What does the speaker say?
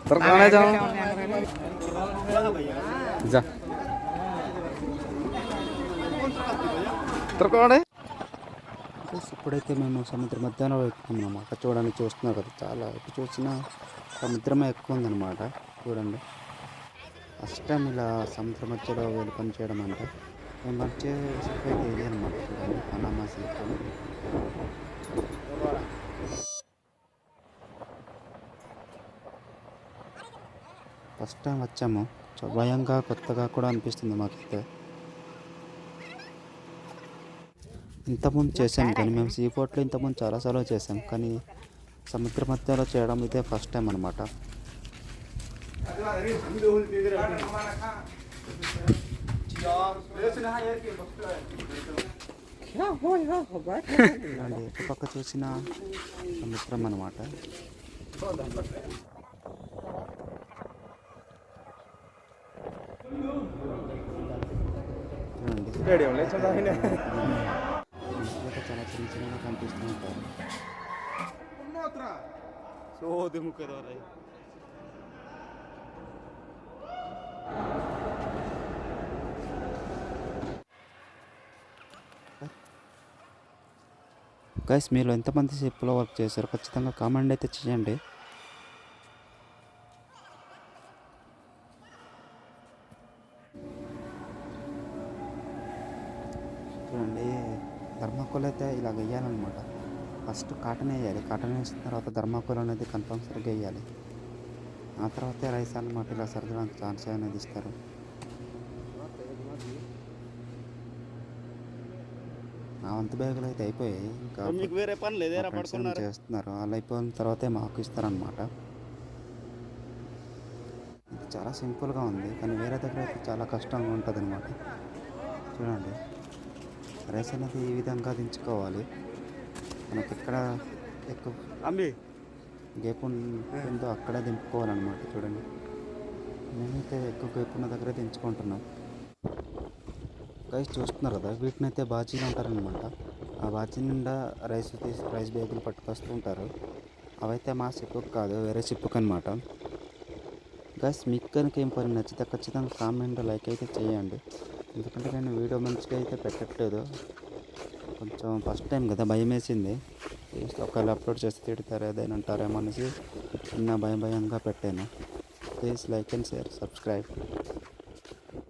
तरकाने जाओ जा तरकाने ఇప్పుడైతే మేము సముద్ర మధ్యాహ్నం వెళ్తున్నామన్నమాట. చూడండి, చూస్తున్నారు కదా, చాలా ఎటు చూసినా సముద్రమే ఎక్కువ ఉందన్నమాట. చూడండి, ఫస్ట్ టైం ఇలా సముద్ర మధ్యలో వెళ్ళి పని చేయడం అంటే మేము మంచి షిప్ అయితే ఇది అనమాట. చూడండి, పనామా షిప్. ఫస్ట్ టైం వచ్చాము, భయంగా కొత్తగా కూడా అనిపిస్తుంది మాకైతే. ఇంతకుముందు చేసాం కానీ మేము సీ పోర్ట్లో ఇంతకుముందు చాలాసార్లు చేసాం, కానీ సముద్ర మధ్యలో చేయడం ఇదే ఫస్ట్ టైం అనమాట. పక్క చూసిన సముద్రం అనమాట. చాలా చిన్న చిన్నగా కనిపిస్తూ ఉంటారు. గైస్, మీరు ఎంతమంది షిప్లో వర్క్ చేశారు ఖచ్చితంగా కామెంట్ అయితే చేయండి. చూడండి, ధర్మాకోల్ అయితే ఇలా వేయాలన్నమాట. ఫస్ట్ కాటన్ వేయాలి, కాటన్ వేసిన తర్వాత ధర్మాకోల్ అనేది కంపల్సరీగా వేయాలి. ఆ తర్వాత రైస్ అన్నమాట ఇలా సర్దడానికి ఛాన్స్ అనేది ఇస్తారు. నా వంతు బ్యాగులు అయితే అయిపోయాయి, ఇంకా వేరే పని చేస్తున్నారు. వాళ్ళు అయిపోయిన తర్వాతే మాకు ఇస్తారనమాట. ఇది చాలా సింపుల్గా ఉంది, కానీ వేరే దగ్గర అయితే చాలా కష్టంగా ఉంటుంది అనమాట. చూడండి, రైస్ అనేది ఈ విధంగా దించుకోవాలి. మనకి ఎక్కడ ఎక్కువ గేపు ఉందో అక్కడే దింపుకోవాలన్నమాట. చూడండి, మేమైతే ఎక్కువ గేపు ఉన్న దగ్గరే దించుకుంటున్నాం. గైస్, చూస్తున్నారు కదా, వీటిని అయితే బాజీలు అంటారనమాట. ఆ బాజీ నిండా రైస్ బ్యాగులు పట్టుకొస్తూ ఉంటారు. అవైతే మా షిప్పుకి కాదు, వేరే షిప్పుకి అనమాట. గైస్, మీకు కనుక ఏం పని నచ్చితే ఖచ్చితంగా కామెంట్ లైక్ అయితే చేయండి. ఎందుకంటే నేను వీడియో మంచిగా అయితే పెట్టట్లేదు, కొంచెం ఫస్ట్ టైం కదా, భయం వేసింది. ఒకవేళ అప్లోడ్ చేస్తే తిడతారు ఏదైనా అంటారేమో అనేసి చిన్న భయంగా పెట్టాను. Please like and share, subscribe.